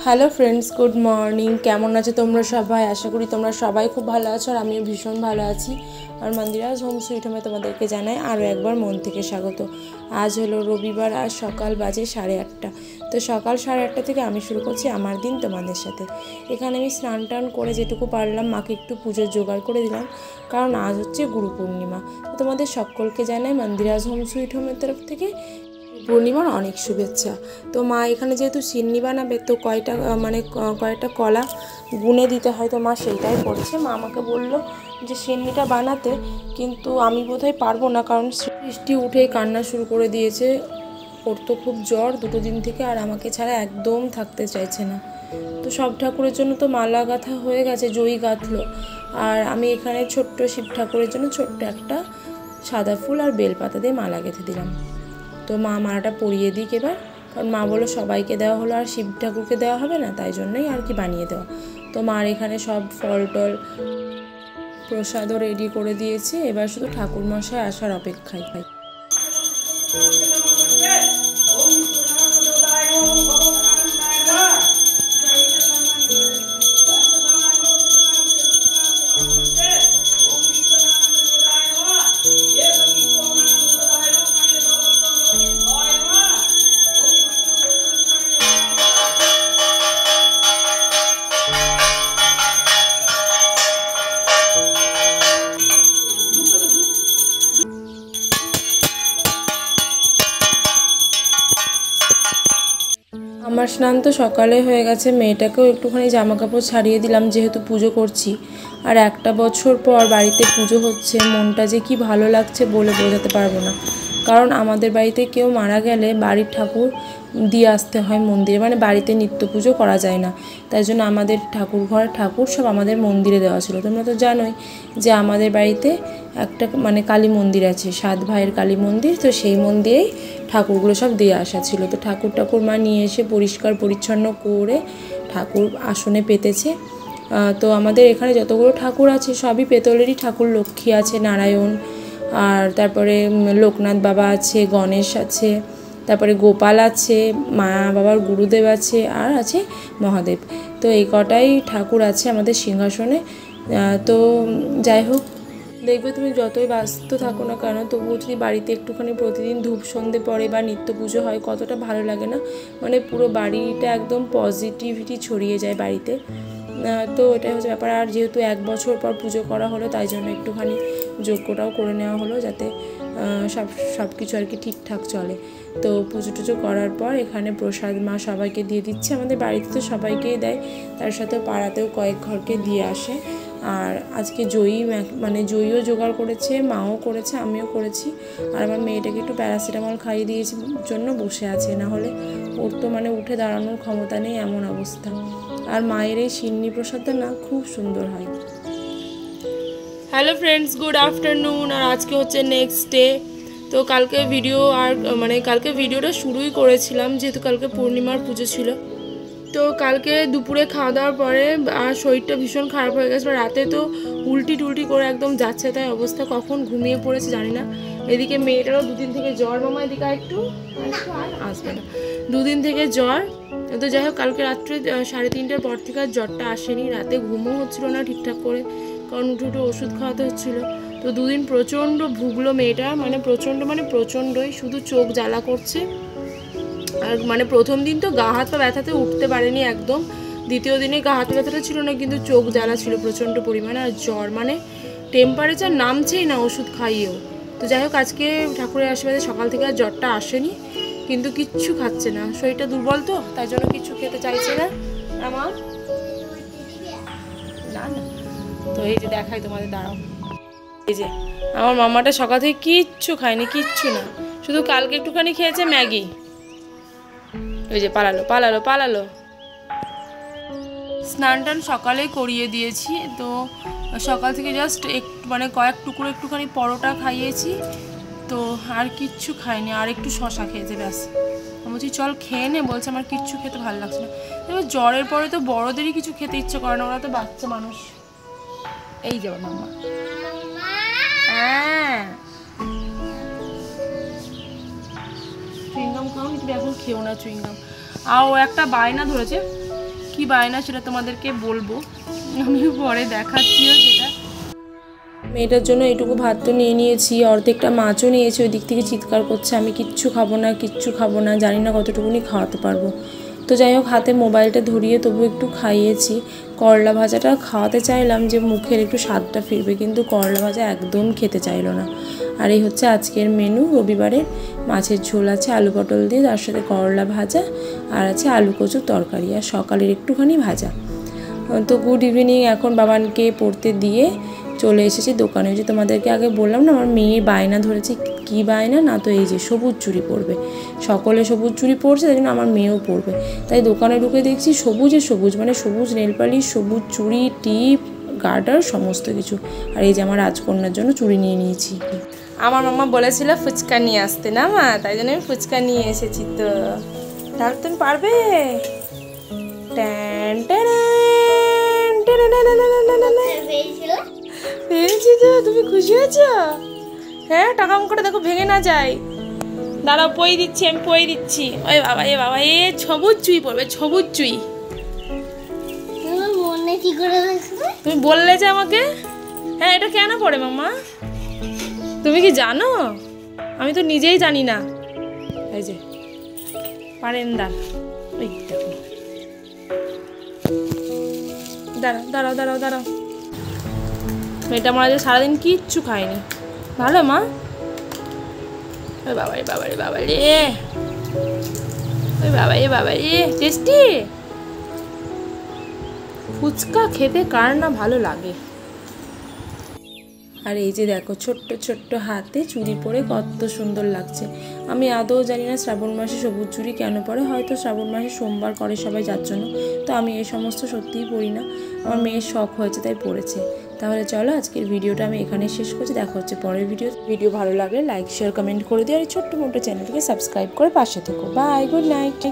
Hello friends, good morning. কেমন আছো তোমরা সবাই? আশা করি তোমরা সবাই খুব ভালো আছো, আর আমিও ভীষণ ভালো আছি। আর মন্দিরাজ হোম সুইট হোমে তোমাদেরকে জানাই আরও একবার মন থেকে স্বাগত। আজ হলো রবিবার, আজ সকাল বাজে 8:30। তো সকাল 8:30 থেকে আমি শুরু করছি আমার দিন তোমাদের সাথে। এখানে আমি স্নান টান করে যেটুকু পারলাম মাকে একটু পুজোর জোগাড় করে দিলাম, কারণ আজ হচ্ছে গুরু পূর্ণিমা। তো তোমাদের সকলকে জানাই মন্দিরাজ হোম সুইট হোমের তরফ থেকে পূর্ণিমার অনেক শুভেচ্ছা। তো মা এখানে যেহেতু সিন্নি বানাবে, তো কয়েকটা কলা গুনে দিতে হয়, তো মা সেইটাই করছে। মা আমাকে বলল যে সিন্নিটা বানাতে, কিন্তু আমি বোধহয় পারবো না, কারণ বৃষ্টি উঠেই কান্না শুরু করে দিয়েছে। ওর তো খুব জ্বর 2 দিন থেকে, আর আমাকে ছাড়া একদম থাকতে চাইছে না। তো সব ঠাকুরের জন্য তো মালা গাঁথা হয়ে গেছে, জয়ী গাঁথলো, আর আমি এখানে ছোট্ট শিব ঠাকুরের জন্য ছোট্ট একটা সাদা ফুল আর বেলপাতা দিয়ে মালা গেঁথে দিলাম। তো মা মালাটা পরিয়ে দিক এবার, কারণ মা বললো সবাইকে দেওয়া হলো আর শিব ঠাকুরকে দেওয়া হবে না, তাই জন্যই আর কি বানিয়ে দেওয়া। তো মার এখানে সব ফল টল প্রসাদও রেডি করে দিয়েছে, এবার শুধু ঠাকুরমশাই আসার অপেক্ষায়। আমার স্নান তো সকালে হয়ে গেছে, মেয়েটাকেও একটুখানি জামা কাপড় ছাড়িয়ে দিলাম, যেহেতু পুজো করছি। আর একটা বছর পর বাড়িতে পুজো হচ্ছে, মনটা যে কি ভালো লাগছে বলে বোঝাতে পারবো না। কারণ আমাদের বাড়িতে কেউ মারা গেলে বাড়ির ঠাকুর দিয়ে আসতে হয় মন্দিরে, মানে বাড়িতে নিত্য পুজো করা যায় না। তাই জন্য আমাদের ঘরের ঠাকুর সব আমাদের মন্দিরে দেওয়া ছিল। তোমরা তো জানোই যে আমাদের বাড়িতে একটা কালী মন্দির আছে, 7 ভাইয়ের কালী মন্দির। তো সেই মন্দিরেই ঠাকুরগুলো সব দিয়ে আসা ছিল। তো ঠাকুর মা নিয়ে এসে পরিষ্কার পরিচ্ছন্ন করে ঠাকুর আসনে পেতেছে। তো আমাদের এখানে যতগুলো ঠাকুর আছে সবই পেতলেরই ঠাকুর। লক্ষ্মী আছে, নারায়ণ, আর তারপরে লোকনাথ বাবা আছে, গণেশ আছে, তারপরে গোপাল আছে, মা বাবার গুরুদেব আছে, আর আছে মহাদেব। তো এই কটাই ঠাকুর আছে আমাদের সিংহাসনে। তো যাই হোক, দেখবে তুমি যতই ব্যস্ত থাকো না কেন, তবুও যদি বাড়িতে একটুখানি প্রতিদিন ধূপ সন্ধে পড়ে বা নিত্য পুজো হয়, কতটা ভালো লাগে না? পুরো বাড়িটা একদম পজিটিভিটি ছড়িয়ে যায় বাড়িতে। তো এটাই হচ্ছে ব্যাপার। আর যেহেতু 1 বছর পর পুজো করা হলো, তাই জন্য একটুখানি যজ্ঞটাও করে নেওয়া হলো, যাতে সব কিছু আর কি ঠিকঠাক চলে। তো পুজো টুজো করার পর এখানে প্রসাদ মা সবাইকে দিয়ে দিচ্ছে। আমাদের বাড়িতে তো সবাইকেই দেয়, তার সাথে পাড়াতেও কয়েক ঘরকে দিয়ে আসে। আর আজকে জয়ীও জোগাড় করেছে, মাও করেছে, আমিও করেছি। আর আমার মেয়েটাকে একটু প্যারাসিটামল খাইয়ে দিয়েছি জন্য বসে আছে, না হলে ওর তো উঠে দাঁড়ানোর ক্ষমতা নেই, এমন অবস্থা। আর মায়ের এই সিন্নি প্রসাদটা না খুব সুন্দর হয়। Hello friends, good afternoon. আর আজকে হচ্ছে নেক্সট ডে। তো কালকে ভিডিওটা শুরুই করেছিলাম, যেহেতু কালকে পূর্ণিমার পুজো ছিল। তো কালকে দুপুরে খাওয়া দাওয়ার পরে আর শরীরটা ভীষণ খারাপ হয়ে গেছে। রাতে তো উল্টি টুলটি করে একদম যাচ্ছে তাই অবস্থা, কখন ঘুমিয়ে পড়েছে জানি না। এদিকে মেয়েটারও 2 দিন থেকে জ্বর। মামা এদিকে একটু আসবে না, 2 দিন থেকে জ্বর। তো যাই হোক, কালকে রাত্রে 3:30টার পর থেকে আর জ্বরটা আসেনি। রাতে ঘুমও হচ্ছিল না ঠিকঠাক করে, কারণ উঠে ওষুধ খাওয়াতে হচ্ছিলো। তো 2 দিন প্রচণ্ড ভুগলো মেয়েটা, প্রচণ্ডই, শুধু চোখ জ্বালা করছে। আর প্রথম দিন তো গা হাত পা ব্যথাতে উঠতে পারেনি একদম। দ্বিতীয় দিনে গা হাত ব্যথাটা ছিল না, কিন্তু চোখ জ্বালা ছিল প্রচণ্ড পরিমাণে। আর জ্বর টেম্পারেচার নামছেই না ওষুধ খাইয়েও। তো যাই হোক, আজকে ঠাকুরের আশীর্বাদে সকাল থেকে আর জ্বরটা আসেনি, কিন্তু কিচ্ছু খাচ্ছে না। শরীরটা দুর্বল তো, তাই জন্য কিচ্ছু খেতে চাইছে না আমার। না না, তো এই যে দেখাই তোমাদের, দাঁড়াও। এই যে আমার মামাটা সকাল থেকে কিচ্ছু খায়নি, কিচ্ছু না, শুধু কালকে একটুখানি খেয়েছে ম্যাগি। ওই যে পালালো। স্নান টান সকালেই করিয়ে দিয়েছি। তো সকাল থেকে জাস্ট কয়েক টুকরো একটুখানি পরোটা খাইয়েছি, তো আর কিচ্ছু খাইনি। আর একটু শশা খেয়েছে, ব্যাস। আমি বলছি চল খেয়ে নে, বলছে আমার কিচ্ছু খেতে ভালো লাগছে না। এবার জ্বরের পরে তো বড়োদেরই কিছু খেতে ইচ্ছে করে না, ওরা তো বাচ্চা মানুষ। এই যাবো মাম্মা, হ্যাঁ চুইংগাম খাও, কিন্তু এখন খেও না চুইংগাম। আর ও একটা বায়না ধরেছে, কি বায়না সেটা তোমাদেরকে বলবো, আমিও পরে দেখাচ্ছিও সেটা। মেয়েটার জন্য এইটুকু ভাত তো নিয়ে নিয়েছি, অর্ধেকটা মাছও নিয়েছি। ওই দিক থেকে চিৎকার করছে আমি কিচ্ছু খাবো না, কিচ্ছু খাবো না, জানি না কতটুকুনি খাওয়াতে পারবো। তো যাই হোক, হাতে মোবাইলটা ধরিয়ে তবু একটু খাইয়েছি। করলা ভাজাটা খাওয়াতে চাইলাম যে মুখের একটু স্বাদটা ফিরবে, কিন্তু করলা ভাজা একদম খেতে চাইলো না। আর এই হচ্ছে আজকের মেনু রবিবারের। মাছের ঝোল আছে আলু পটল দিয়ে, তার সাথে করলা ভাজা, আর আছে আলু কচুর তরকারি, আর সকালের একটুখানি ভাজা। তো গুড ইভিনিং। এখন বাবানকে পড়তে দিয়ে চলে এসেছি দোকানে। যে তোমাদেরকে আগে বললাম না, আমার মেয়ে বায়না ধরেছে। কী বায়না না, তো এই যে সবুজ চুড়ি পরবে, সকলে সবুজ চুড়ি পরছে, তাই জন্য আমার মেয়েও পরবে। তাই দোকানে ঢুকে দেখছি সবুজে সবুজ, মানে সবুজ নেলপালিশ, সবুজ চুড়ি, টিপ, গার্ডার, সমস্ত কিছু। আর এই যে আমার রাজকন্যার জন্য চুড়ি নিয়ে নিয়েছি। আমার মামা বলেছিল ফুচকা নিয়ে আসতে না মা, তাই জন্য আমি ফুচকা নিয়ে এসেছি। তো তাহলে তুমি পারবে? পেয়েছি তো, তুমি খুশি হয়েছ? হ্যাঁ, টাকাম করে দেখো ভেঙে না যায়। দাঁড়াও, পই দিচ্ছি, আমি পই দিচ্ছি। ওই বাবা, এ বাবা, এ সবুজ চুই পড়বে, সবুজ চুই। তুমি বললে যে আমাকে। হ্যাঁ, এটা কেন পড়ে মাম্মা? তুমি কি জানো? আমি তো নিজেই জানি না। এই যে পারেন দা, ওই দেখো। দাঁড়াও দাঁড়াও দাঁড়াও দাঁড়াও। মেয়েটা মারা যায়, সারাদিন কিচ্ছু খায়নি। ভালো মা? ওই বাবা রে বাবা রে বাবা রে, ওই বাবা রে বাবা রে, টেস্টি। ফুচকা খেতে কার না ভালো লাগে। আর এই যে দেখো, ছোট্ট ছোট্ট হাতে চুড়ি পরে কত সুন্দর লাগছে। আমি আদৌ জানি না শ্রাবণ মাসে সবুজ চুড়ি কেন পরে, হয়তো শ্রাবণ মাসে সোমবার করে সবাই, যার জন্য। তো আমি এই সমস্ত সত্যিই পরি না, আমার মেয়ের শখ হয়েছে তাই পড়েছে। তাহলে চলো, আজকের ভিডিওটা আমি এখানে শেষ করছি। দেখা হচ্ছে পরের ভিডিও ভালো লাগলে লাইক শেয়ার কমেন্ট করে দিও, আর এই ছোট্ট মোটো চ্যানেলটিকে সাবস্ক্রাইব করে পাশে থেকো। Bye, good night.